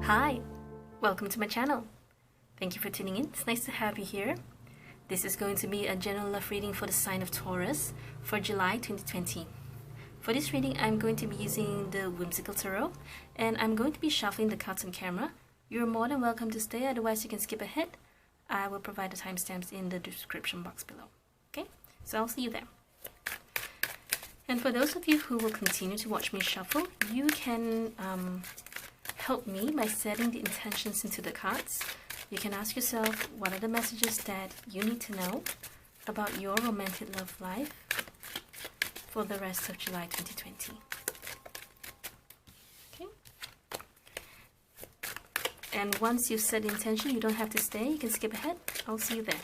Hi, welcome to my channel. Thank you for tuning in. It's nice to have you here. This is going to be a general love reading for the sign of Taurus for July 2020. For this reading, I'm going to be using the Whimsical Tarot, and I'm going to be shuffling the cards on camera. You're more than welcome to stay, otherwise you can skip ahead. I will provide the timestamps in the description box below. Okay, so I'll see you there. And for those of you who will continue to watch me shuffle, you can help me by setting the intentions into the cards. You can ask yourself, what are the messages that you need to know about your romantic love life for the rest of July 2020? Okay. And once you've set the intention, you don't have to stay. You can skip ahead. I'll see you there.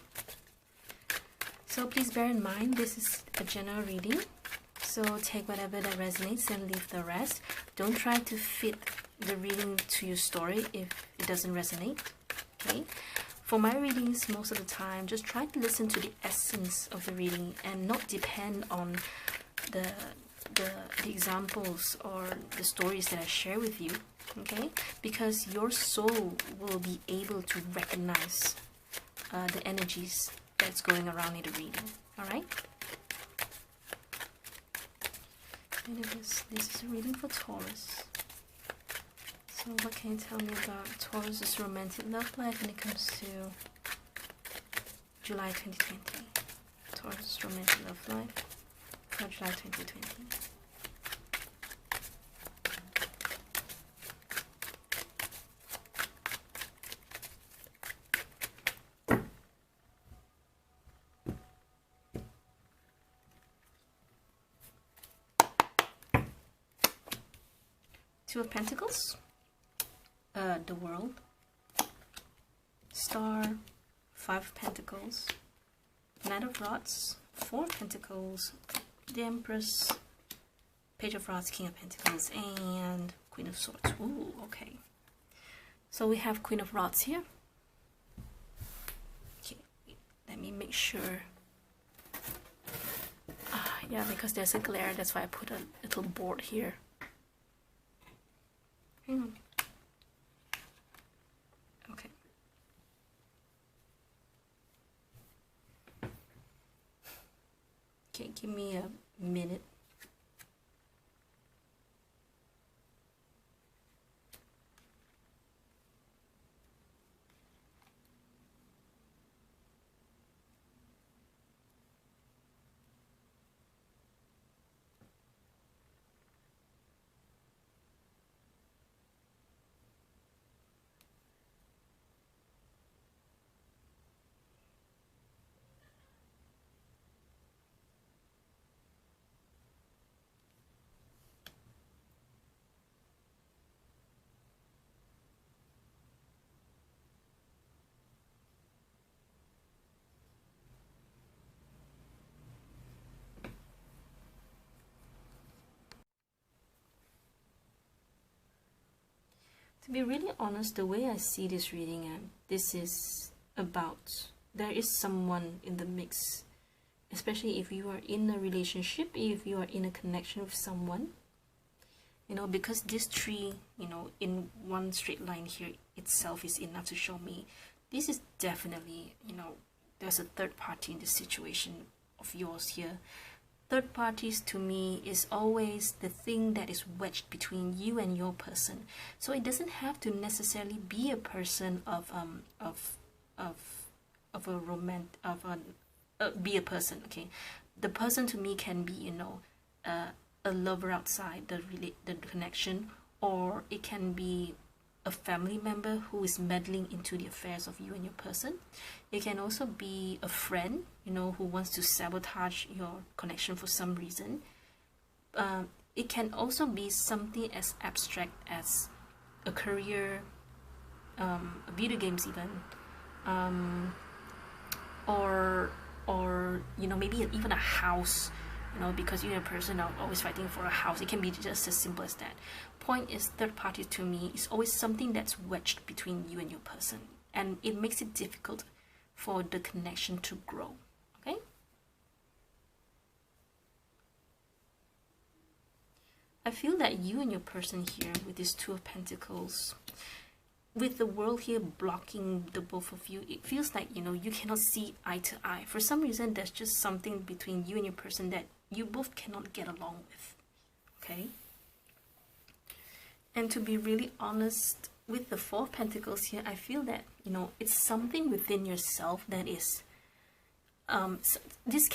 So please bear in mind, this is a general reading. So take whatever that resonates and leave the rest. Don't try to fit the reading to your story if it doesn't resonate. Okay. For my readings, most of the time, just try to listen to the essence of the reading and not depend on the examples or the stories that I share with you. Okay, because your soul will be able to recognize the energies that's going around in the reading. All right. This is a reading for Taurus. So what can you tell me about Taurus's romantic love life when it comes to July 2020? Taurus's romantic love life for July 2020. Two of Pentacles, the World, Star, Five of Pentacles, Knight of Rods, Four of Pentacles, the Empress, Page of Rods, King of Pentacles, and Queen of Swords. Ooh, okay. So we have Queen of Rods here. Okay, let me make sure. Yeah, because there's a glare, that's why I put a little board here. Okay. Okay, give me a minute. To be really honest, the way I see this reading, this is about, there is someone in the mix, especially if you are in a relationship, if you are in a connection with someone, you know, because this tree, you know, in one straight line here itself is enough to show me this is definitely, you know, there's a third party in this situation of yours here. Third parties to me is always the thing that is wedged between you and your person. So it doesn't have to necessarily be a person be a person. Okay, the person to me can be, you know, a lover outside the connection, or it can be a family member who is meddling into the affairs of you and your person. It can also be a friend, you know, who wants to sabotage your connection for some reason. It can also be something as abstract as a career, video games even, or you know, maybe even a house. You know, because you and a person are always fighting for a house. It can be just as simple as that. Point is, third party to me is always something that's wedged between you and your person, and it makes it difficult for the connection to grow. Okay. I feel that you and your person here with this Two of Pentacles, with the world here blocking the both of you, it feels like, you know, you cannot see eye to eye. For some reason, there's just something between you and your person that you both cannot get along with. Okay? And to be really honest, with the Four of Pentacles here, I feel that, you know, it's something within yourself that is this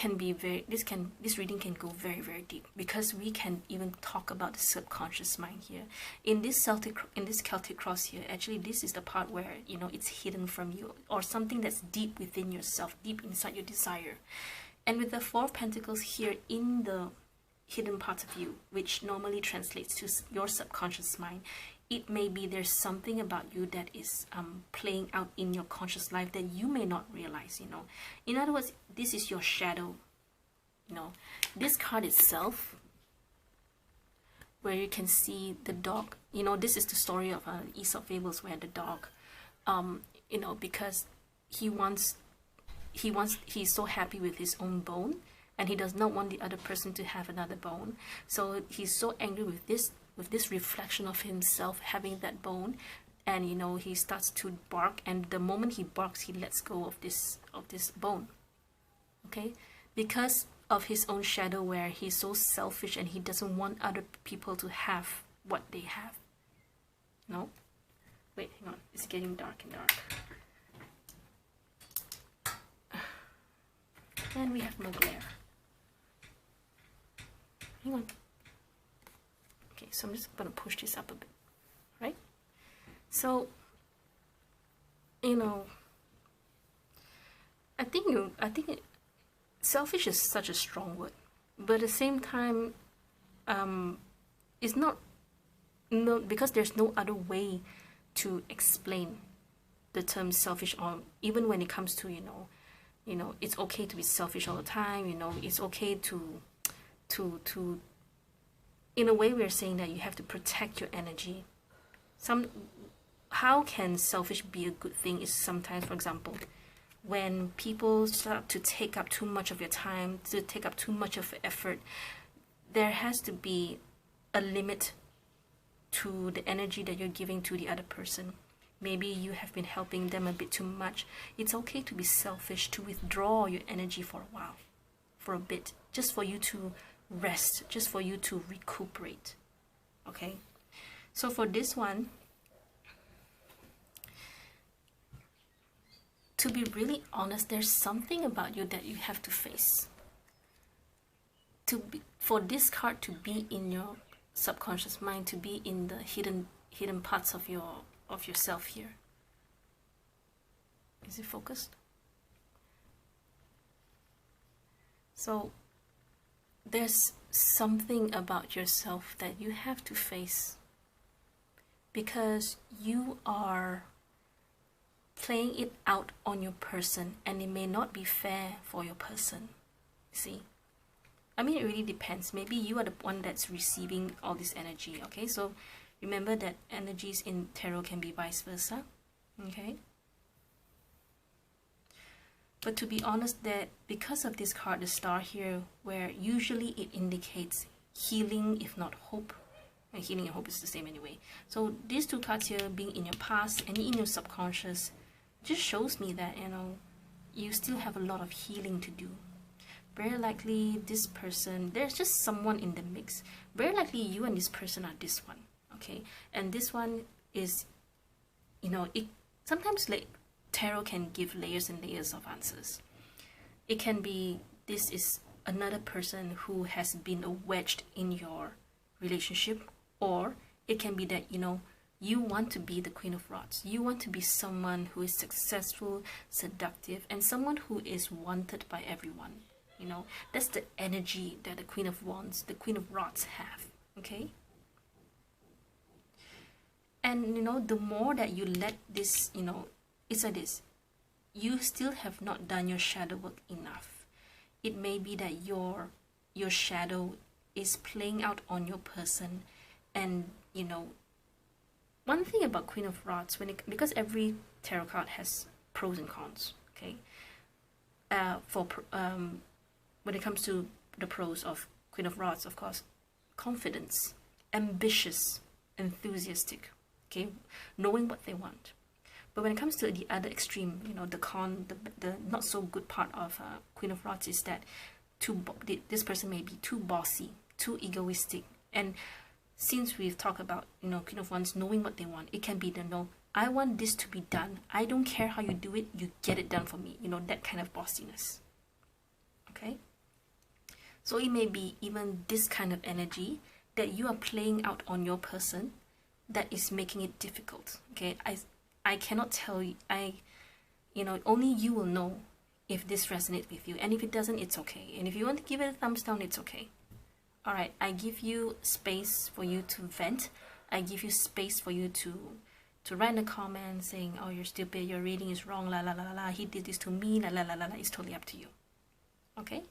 reading can go very, very deep, because we can even talk about the subconscious mind here. In this Celtic cross here, actually this is the part where, you know, it's hidden from you, or something that's deep within yourself, deep inside your desire. And with the Four of Pentacles here in the hidden part of you, which normally translates to your subconscious mind, it may be there's something about you that is playing out in your conscious life that you may not realize, you know. In other words, this is your shadow, you know. This card itself, where you can see the dog, you know, this is the story of Aesop Fables, where the dog, you know, because he's so happy with his own bone, and he does not want the other person to have another bone. So he's so angry with this reflection of himself having that bone, and, you know, he starts to bark, and the moment he barks, he lets go of this bone. Okay, because of his own shadow, where he's so selfish and he doesn't want other people to have what they have. No, wait, hang on, it's getting dark and dark, and we have more glare. Hang on. Okay, so I'm just gonna push this up a bit, right? So, you know, I think selfish is such a strong word, but at the same time, it's not, no, because there's no other way to explain the term selfish, or even when it comes to, you know, it's okay to be selfish all the time. You know, it's okay to in a way, we're saying that you have to protect your energy. How can selfish be a good thing is sometimes, for example, when people start to take up too much of your time, to take up too much of effort, there has to be a limit to the energy that you're giving to the other person. Maybe you have been helping them a bit too much. It's okay to be selfish, to withdraw your energy for a while, for a bit, just for you to rest, just for you to recuperate. Okay, so for this one, to be really honest, there's something about you that you have to face. For this card to be in your subconscious mind, to be in the hidden parts of yourself here. Is it focused? So there's something about yourself that you have to face, because you are playing it out on your person, and it may not be fair for your person. See, I mean, it really depends. Maybe you are the one that's receiving all this energy. Okay, so remember that energies in tarot can be vice versa. Okay, but to be honest, that because of this card, the star here, where usually it indicates healing, if not hope, and healing and hope is the same anyway. So these two cards here, being in your past and in your subconscious, just shows me that, you know, you still have a lot of healing to do. Very likely this person, there's just someone in the mix. Very likely you and this person are this one. Okay, and this one is, you know, it sometimes, like, tarot can give layers and layers of answers. It can be this is another person who has been wedged in your relationship, or it can be that, you know, you want to be the Queen of Rods. You want to be someone who is successful, seductive, and someone who is wanted by everyone. You know, that's the energy that the Queen of Wands, the Queen of Rods have. Okay, and, you know, the more that you let this, you know, it's like this, you still have not done your shadow work enough. It may be that your shadow is playing out on your person. And, you know, one thing about Queen of Rods, because every tarot card has pros and cons. Okay, when it comes to the pros of Queen of Rods, of course, confidence, ambitious, enthusiastic. okay, knowing what they want. But when it comes to the other extreme, you know, the not so good part of Queen of Rods is that this person may be too bossy, too egoistic. And since we've talked about, you know, Queen of Wands knowing what they want, it can be the no, I want this to be done. I don't care how you do it, you get it done for me. You know, that kind of bossiness. Okay? So it may be even this kind of energy that you are playing out on your person that is making it difficult. Okay? I cannot tell you, you know, only you will know if this resonates with you. And if it doesn't, it's okay. And if you want to give it a thumbs down, it's okay. All right, I give you space for you to vent. I give you space for you to write in a comment saying, oh, you're stupid, your reading is wrong, la la la la, he did this to me, la la la la la. It's totally up to you. Okay?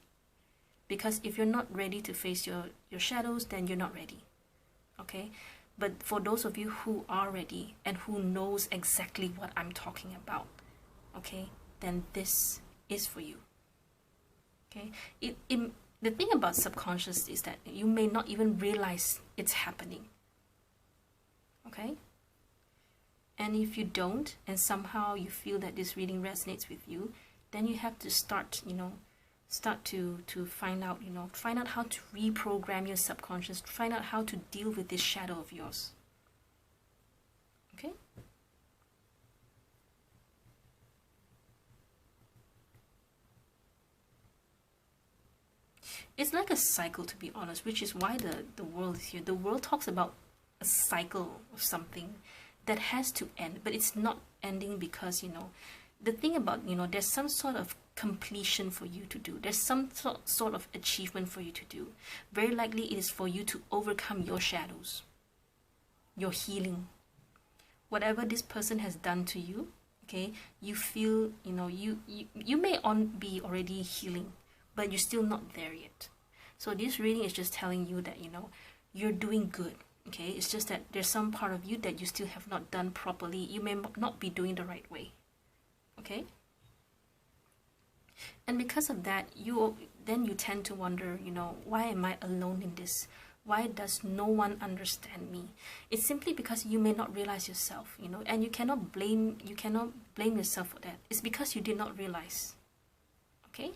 Because if you're not ready to face your shadows, then you're not ready. Okay? But for those of you who are ready and who knows exactly what I'm talking about, okay, then this is for you. Okay? The thing about subconscious is that you may not even realize it's happening. Okay? And if you don't, and somehow you feel that this reading resonates with you, then you have to start, you know, to find out, you know, find out how to reprogram your subconscious, find out how to deal with this shadow of yours. Okay? It's like a cycle, to be honest, which is why the world is here. The world talks about a cycle of something that has to end, but it's not ending because, you know, the thing about, you know, there's some sort of completion for you to do. There's some sort of achievement for you to do. Very likely it is for you to overcome your shadows, your healing. Whatever this person has done to you, okay, you feel, you know, you may be already healing, but you're still not there yet. So this reading is just telling you that, you know, you're doing good. Okay, it's just that there's some part of you that you still have not done properly. You may not be doing the right way. Okay? And because of that, you tend to wonder, you know, why am I alone in this? Why does no one understand me? It's simply because you may not realize yourself, you know, and you cannot blame yourself for that. It's because you did not realize. Okay?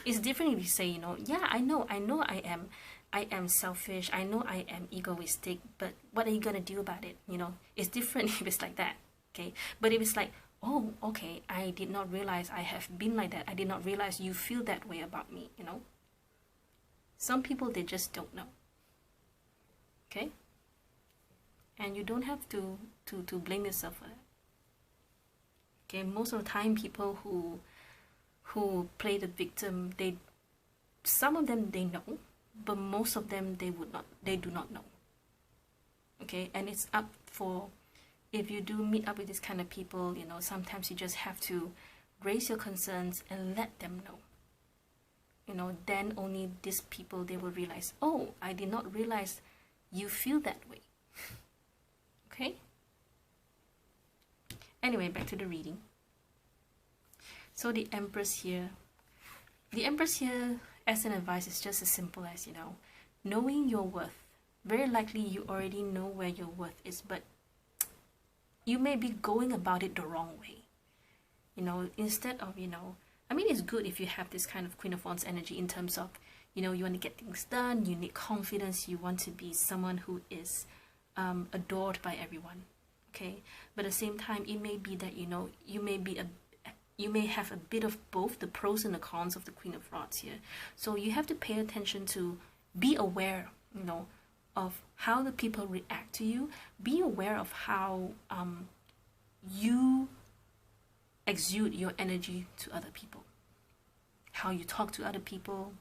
It's different if you say, you know, yeah, I know I am selfish, I know I am egoistic, but what are you gonna do about it? You know, it's different if it's like that. Okay? But if it's like, oh, okay, I did not realize I have been like that. I did not realize you feel that way about me, you know. Some people, they just don't know. Okay? And you don't have to blame yourself for that. Okay, most of the time people who play the victim, some of them they know, but most of them they do not know. Okay, and it's up for, if you do meet up with this kind of people, you know, sometimes you just have to raise your concerns and let them know. You know, then only these people, they will realize, oh, I did not realize you feel that way. Okay? Anyway, back to the reading. So the Empress here, as an advice, is just as simple as, you know, knowing your worth. Very likely you already know where your worth is, but you may be going about it the wrong way. You know, instead of, you know, I mean, it's good if you have this kind of Queen of Wands energy in terms of, you know, you want to get things done, you need confidence, you want to be someone who is adored by everyone. Okay? But at the same time, it may be that, you know, you may have a bit of both the pros and the cons of the Queen of Rods here. So you have to pay attention to, be aware, you know, of how the people react to you. Be aware of how you exude your energy to other people. How you talk to other people,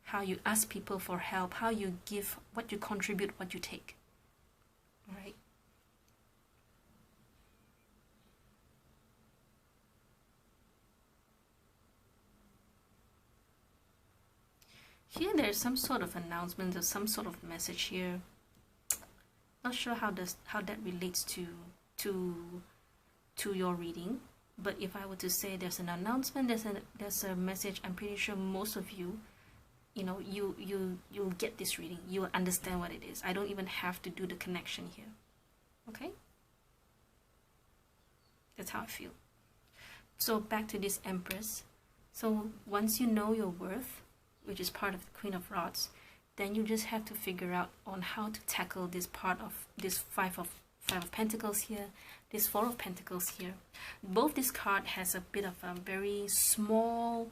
how you ask people for help, how you give, what you contribute, what you take. All right? Here there's some sort of announcement or some sort of message here. Not sure how that relates to your reading, but if I were to say there's an announcement, there's a message, I'm pretty sure most of you, you know, you'll get this reading. You'll understand what it is. I don't even have to do the connection here. Okay, that's how I feel. So back to this Empress. So once you know your worth, which is part of the Queen of Rods, then you just have to figure out on how to tackle this part of this Five of Pentacles here, this Four of Pentacles here. Both this card has a bit of a very small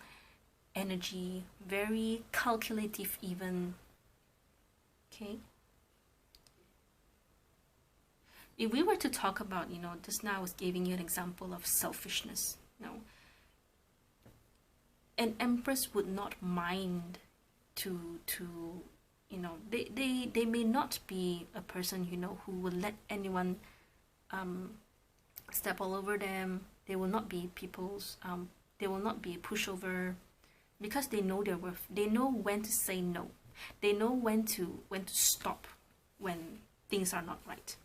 energy, very calculative even. Okay. If we were to talk about, you know, just now I was giving you an example of selfishness. You know, an Empress would not mind to you know, they may not be a person, you know, who will let anyone step all over them. They will not be people's they will not be a pushover, because they know their worth. They know when to say no. They know when to stop when things are not right.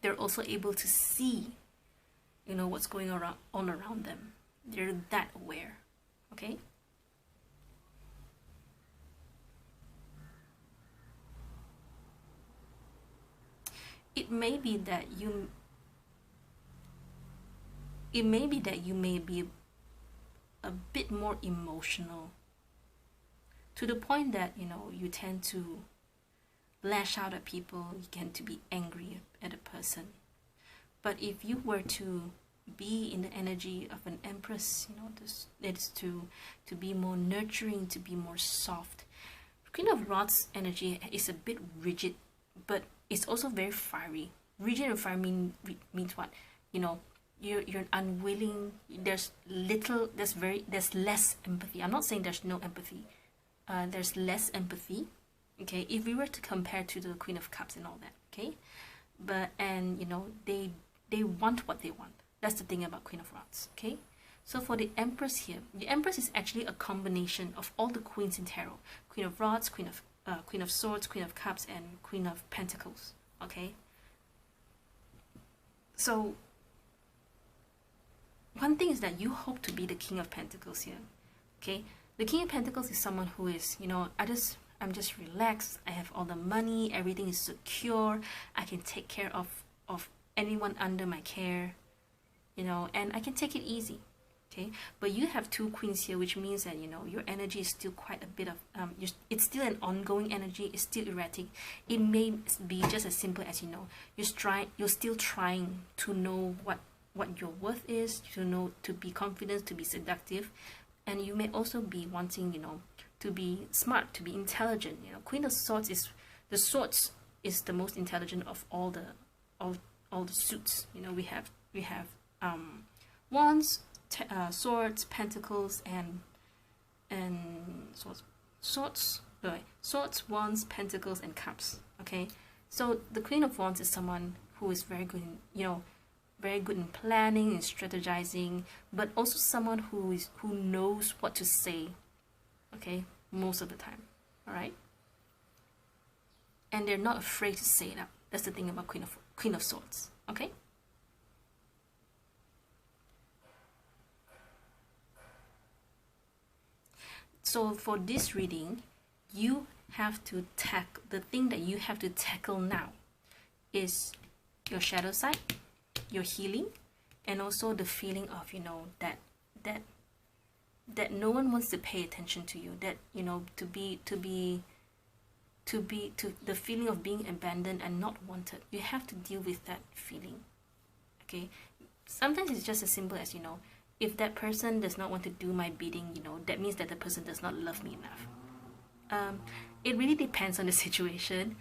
They're also able to see, you know, what's going on around them. They're that aware. Okay. It may be that you may be a bit more emotional, to the point that, you know, you tend to lash out at people, you tend to be angry at a person. But if you were to be in the energy of an Empress, you know, it is to be more nurturing, to be more soft. Queen of Rods energy is a bit rigid, but it's also very fiery. Rigid and fiery means what? You know, you're unwilling. There's less empathy. I'm not saying there's no empathy. There's less empathy. Okay, if we were to compare to the Queen of Cups and all that. Okay, and you know, they want what they want. That's the thing about Queen of Rods. Okay, so for the Empress here, the Empress is actually a combination of all the queens in tarot: Queen of Rods, Queen of Swords, Queen of Cups, and Queen of Pentacles. Okay, so one thing is that you hope to be the King of Pentacles here. Okay, the King of Pentacles is someone who is, you know, I'm just relaxed. I have all the money. Everything is secure. I can take care of anyone under my care, you know, and I can take it easy. Okay, but you have two queens here, which means that, you know, your energy is still quite a bit of it's still an ongoing energy. It's still erratic. It may be just as simple as, you know, you're still trying to know what your worth is, to know, to be confident, to be seductive, and you may also be wanting, you know, to be smart, to be intelligent. You know, Queen of Swords is the most intelligent of all the suits. You know, we have Wands, Swords, Pentacles, and Swords, Wands, Pentacles, and Cups. Okay, so the Queen of Wands is someone who is very good in, you know, very good in planning and strategizing, but also someone who knows what to say. Okay, most of the time. All right, and they're not afraid to say it out. That's the thing about Queen of Swords. Okay. So for this reading, you have to the thing that you have to tackle now is your shadow side, your healing, and also the feeling of, you know, that no one wants to pay attention to you, that, you know, to the feeling of being abandoned and not wanted. You have to deal with that feeling. Okay, sometimes it's just as simple as, you know, if that person does not want to do my bidding, you know, that means that the person does not love me enough. It really depends on the situation,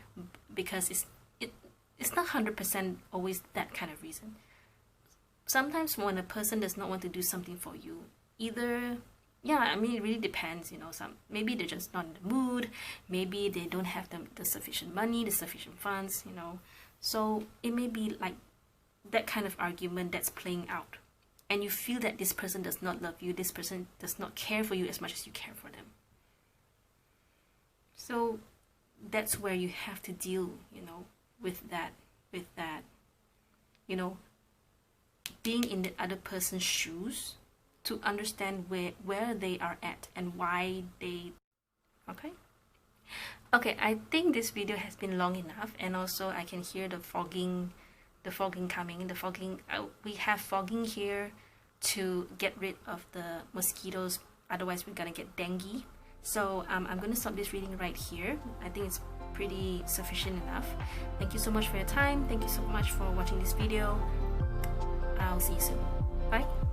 because it's not 100% always that kind of reason. Sometimes when a person does not want to do something for you, either, yeah, I mean, it really depends, you know, maybe they're just not in the mood, maybe they don't have the sufficient money, the sufficient funds, you know, so it may be like that kind of argument that's playing out, and you feel that this person does not love you, this person does not care for you as much as you care for them. So that's where you have to deal, you know, with that, you know, being in the other person's shoes, to understand where they are at and why they. Okay, I think this video has been long enough, and also I can hear the fogging the fogging coming. The fogging, we have fogging here to get rid of the mosquitoes, otherwise we're gonna get dengue. So I'm gonna stop this reading right here. I think it's pretty sufficient enough. Thank you so much for your time. Thank you so much for watching this video. I'll see you soon. Bye.